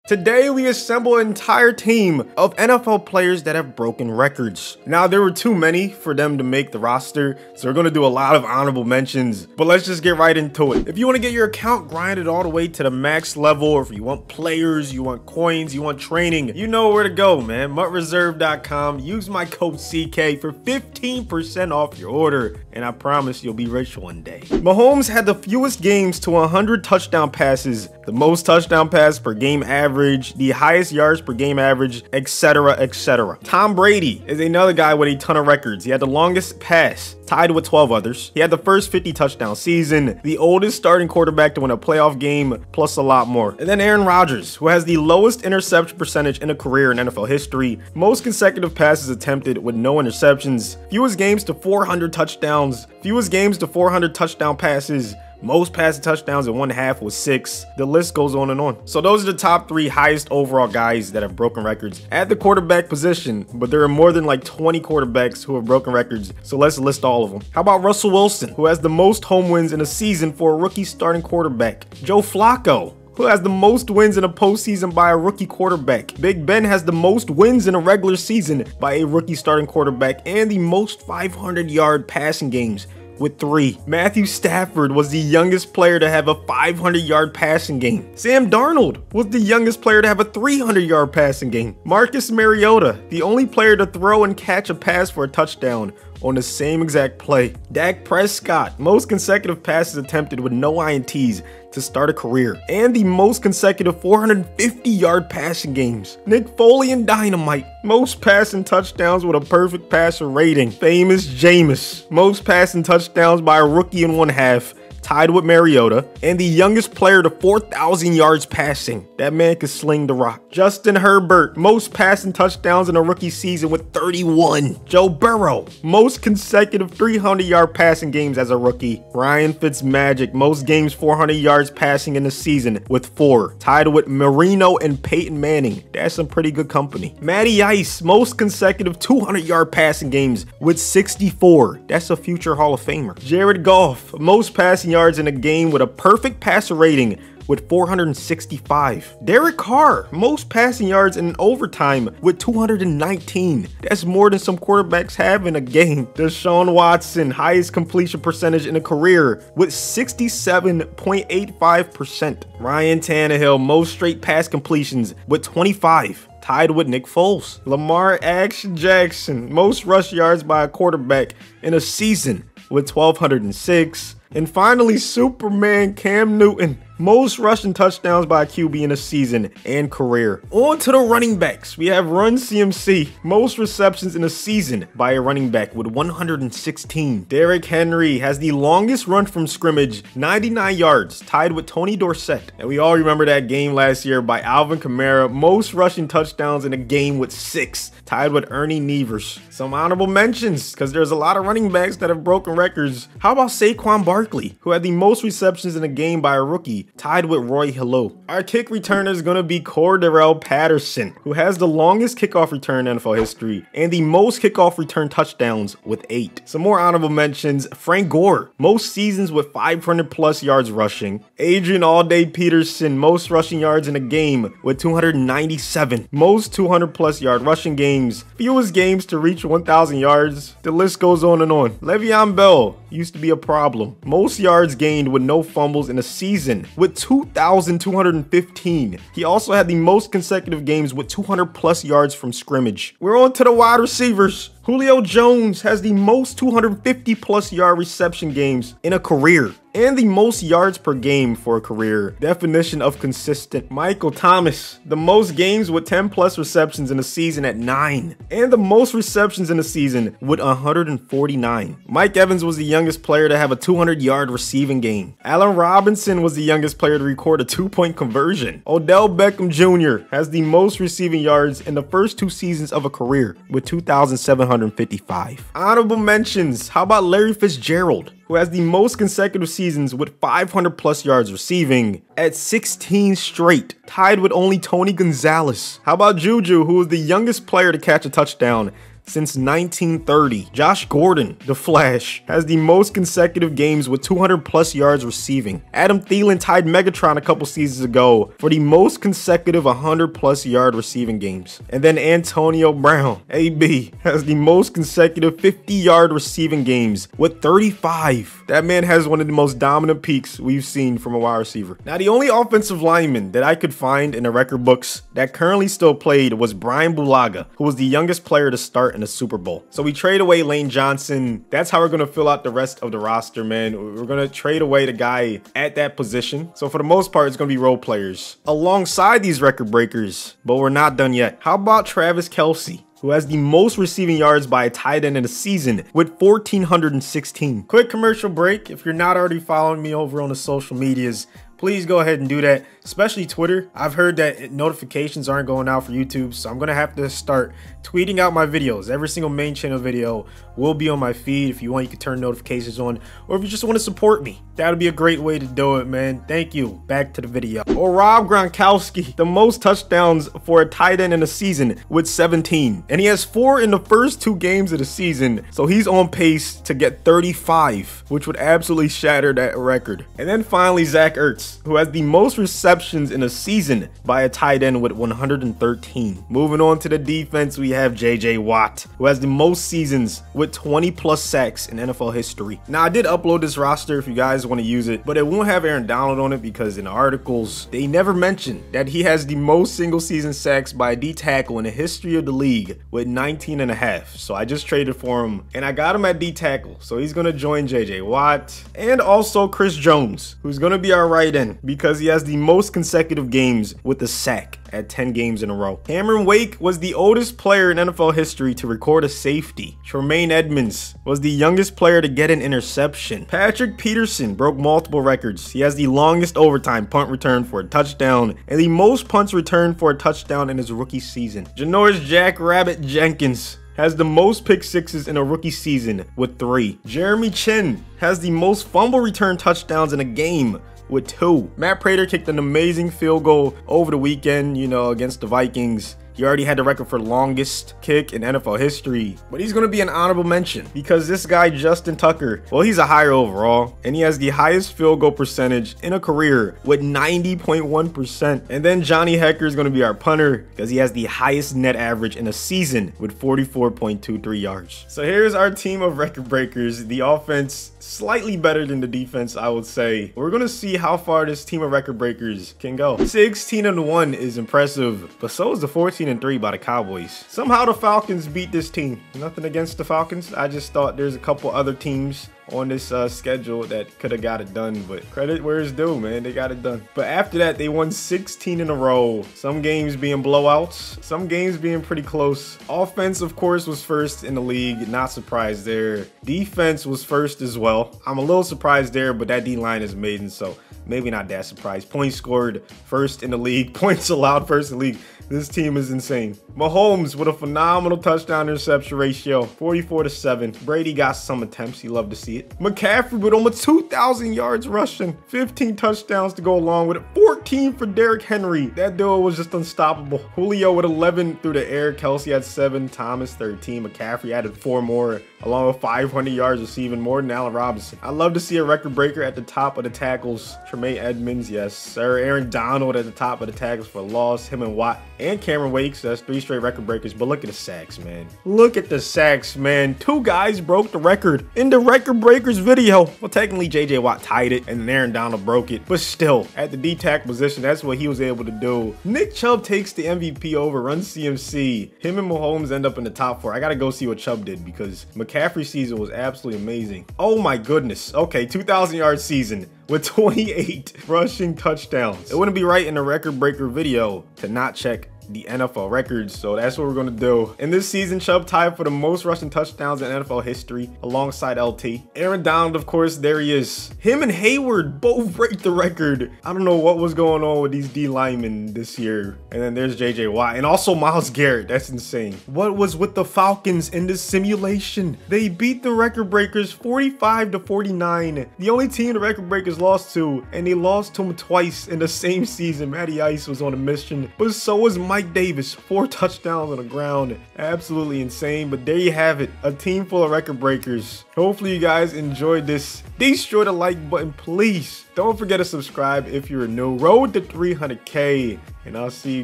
Today, we assemble an entire team of NFL players that have broken records. Now, there were too many for them to make the roster, so we're going to do a lot of honorable mentions, but let's just get right into it. If you want to get your account grinded all the way to the max level, or if you want players, you want coins, you want training, you know where to go, man. MutReserve.com. Use my code CK for 15% off your order, and I promise you'll be rich one day. Mahomes had the fewest games to 100 touchdown passes, the most touchdown passes per game average, the highest yards per game average, etc., etc. Tom Brady is another guy with a ton of records. He had the longest pass, tied with 12 others. He had the first 50 touchdown season, the oldest starting quarterback to win a playoff game, plus a lot more. And then Aaron Rodgers, who has the lowest interception percentage in a career in NFL history, most consecutive passes attempted with no interceptions, fewest games to 400 touchdowns, fewest games to 400 touchdown passes, most passing touchdowns in one half was 6. The list goes on and on. So those are the top 3 highest overall guys that have broken records at the quarterback position, but there are more than like 20 quarterbacks who have broken records, so let's list all of them. How about Russell Wilson, who has the most home wins in a season for a rookie starting quarterback? Joe Flacco, who has the most wins in a postseason by a rookie quarterback. Big Ben has the most wins in a regular season by a rookie starting quarterback and the most 500-yard passing games with 3. Matthew Stafford was the youngest player to have a 500-yard passing game. Sam Darnold was the youngest player to have a 300-yard passing game. Marcus Mariota, the only player to throw and catch a pass for a touchdown on the same exact play. Dak Prescott, most consecutive passes attempted with no INTs to start a career, and the most consecutive 450-yard passing games. Nick Foley and Dynamite, most passing touchdowns with a perfect passer rating. Famous Jameis, most passing touchdowns by a rookie in one half, tied with Mariota, and the youngest player to 4,000 yards passing. That man could sling the rock. Justin Herbert, most passing touchdowns in a rookie season with 31. Joe Burrow, most consecutive 300-yard passing games as a rookie. Ryan Fitzmagic, most games 400 yards passing in a season with 4, tied with Marino and Peyton Manning. That's some pretty good company. Matty Ice, most consecutive 200-yard passing games with 64. That's a future Hall of Famer. Jared Goff, most passing yards in a game with a perfect passer rating with 465. Derek Carr, most passing yards in overtime with 219. That's more than some quarterbacks have in a game. Deshaun Watson, highest completion percentage in a career with 67.85%. Ryan Tannehill, most straight pass completions with 25. Tied with Nick Foles. Lamar Action Jackson, most rush yards by a quarterback in a season with 1,206. And finally, Superman Cam Newton, most rushing touchdowns by a QB in a season and career. On to the running backs. We have Run CMC, most receptions in a season by a running back with 116. Derrick Henry has the longest run from scrimmage, 99 yards, tied with Tony Dorsett. And we all remember that game last year by Alvin Kamara, most rushing touchdowns in a game with 6, tied with Ernie Nevers. Some honorable mentions, because there's a lot of running backs that have broken records. How about Saquon Barkley, who had the most receptions in a game by a rookie, tied with Roy Hillo. Our kick returner is going to be Cordarrelle Patterson, who has the longest kickoff return in NFL history and the most kickoff return touchdowns with 8. Some more honorable mentions: Frank Gore, most seasons with 500 plus yards rushing. Adrian All-Day Peterson, most rushing yards in a game with 297. Most 200 plus yard rushing games. Fewest games to reach 1,000 yards. The list goes on and on. Le'Veon Bell used to be a problem. Most yards gained with no fumbles in a season with 2,215. He also had the most consecutive games with 200 plus yards from scrimmage. We're on to the wide receivers. Julio Jones has the most 250 plus yard reception games in a career and the most yards per game for a career. Definition of consistent. Michael Thomas, the most games with 10 plus receptions in a season at 9 and the most receptions in a season with 149. Mike Evans was the youngest player to have a 200-yard receiving game. Allen Robinson was the youngest player to record a 2-point conversion. Odell Beckham Jr. has the most receiving yards in the first 2 seasons of a career with 2,755. Honorable mentions. How about Larry Fitzgerald, who has the most consecutive seasons with 500 plus yards receiving at 16 straight, tied with only Tony Gonzalez. How about Juju, who was the youngest player to catch a touchdown since 1930. Josh Gordon, the Flash, has the most consecutive games with 200 plus yards receiving. Adam Thielen tied Megatron a couple seasons ago for the most consecutive 100 plus yard receiving games. And then Antonio Brown, AB, has the most consecutive 50-yard receiving games with 35. That man has one of the most dominant peaks we've seen from a wide receiver. Now, the only offensive lineman that I could find in the record books that currently still played was Brian Bulaga, who was the youngest player to start in the Super Bowl. So we trade away Lane Johnson. That's how we're going to fill out the rest of the roster, man. We're going to trade away the guy at that position. So for the most part, it's going to be role players alongside these record breakers, but we're not done yet. How about Travis Kelsey, who has the most receiving yards by a tight end in a season with 1,416. Quick commercial break. If you're not already following me over on the social medias, please go ahead and do that, especially Twitter. I've heard that notifications aren't going out for YouTube, so I'm gonna have to start tweeting out my videos. Every single main channel video will be on my feed. If you want, you can turn notifications on, or if you just want to support me, that would be a great way to do it, man. Thank you. Back to the video. Or Rob Gronkowski, the most touchdowns for a tight end in a season with 17, and he has 4 in the first 2 games of the season, so he's on pace to get 35, which would absolutely shatter that record. And then finally, Zach Ertz, who has the most receptions in a season by a tight end with 113. Moving on to the defense, we have JJ Watt, who has the most seasons with 20 plus sacks in NFL history. Now, I did upload this roster if you guys want to use it, but it won't have Aaron Donald on it because in the articles, they never mention that he has the most single season sacks by a D tackle in the history of the league with 19 and a half. So I just traded for him and I got him at D tackle. So he's going to join JJ Watt and also Chris Jones, who's going to be our right end because he has the most consecutive games with a sack at 10 games in a row. Cameron Wake was the oldest player in NFL history to record a safety. Tremaine Edmonds was the youngest player to get an interception. Patrick Peterson broke multiple records. He has the longest overtime punt return for a touchdown and the most punts returned for a touchdown in his rookie season. Janoris Jackrabbit Jenkins has the most pick sixes in a rookie season with 3. Jeremy Chin has the most fumble return touchdowns in a game with 2. Matt Prater kicked an amazing field goal over the weekend, against the Vikings. He already had the record for longest kick in NFL history, but he's going to be an honorable mention because this guy, Justin Tucker, well, he's a higher overall, and he has the highest field goal percentage in a career with 90.1%. And then Johnny Hecker is going to be our punter because he has the highest net average in a season with 44.23 yards. So here's our team of record breakers. The offense slightly better than the defense, I would say. We're going to see how far this team of record breakers can go. 16-1 is impressive, but so is the 14-3 by the Cowboys. Somehow the Falcons beat this team. Nothing against the Falcons. I just thought there's a couple other teams on this schedule that could have got it done, but credit where it's due, man. They got it done. But after that, they won 16 in a row. Some games being blowouts, some games being pretty close. Offense, of course, was first in the league. Not surprised there. Defense was first as well. I'm a little surprised there, but that D-line is amazing, so maybe not that surprised. Points scored first in the league. Points allowed first in the league. This team is insane. Mahomes with a phenomenal touchdown interception ratio, 44-7. Brady got some attempts. You love to see it. McCaffrey with almost 2,000 yards rushing, 15 touchdowns to go along with it, 14 for Derrick Henry. That duo was just unstoppable. Julio with 11 through the air. Kelsey had 7. Thomas 13. McCaffrey added 4 more, along with 500 yards receiving, more than Allen Robinson. I love to see a record breaker at the top of the tackles. Tremaine Edmonds, yes sir. Aaron Donald at the top of the tackles for loss. Him and Watt and Cameron Wake. So that's 3 straight record breakers. But look at the sacks, man. Look at the sacks, man. 2 guys broke the record in the record breakers video. Well, technically JJ Watt tied it and then Aaron Donald broke it, but still at the D-tack position, that's what he was able to do. Nick Chubb takes the MVP over Run CMC. Him and Mahomes end up in the top 4. I gotta go see what Chubb did because McCaffrey's season was absolutely amazing. Oh my goodness. Okay, 2,000 yard season with 28 rushing touchdowns. It wouldn't be right in the record breaker video to not check the NFL records, so that's what we're gonna do. In this season, Chubb tied for the most rushing touchdowns in NFL history alongside LT. Aaron Donald, of course, there he is. Him and Hayward both break the record. I don't know what was going on with these D linemen this year. And then there's JJ Watt and also Myles Garrett. That's insane. What was with the Falcons in this simulation? They beat the record breakers 45-49. The only team the record breakers lost to, and they lost to them twice in the same season. Matty Ice was on a mission, but so was Mike Mike Davis, 4 touchdowns on the ground. Absolutely insane. But there you have it. A team full of record breakers. Hopefully you guys enjoyed this. Destroy the like button, please. Don't forget to subscribe if you're new. Road to 300K. And I'll see you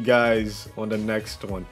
guys on the next one.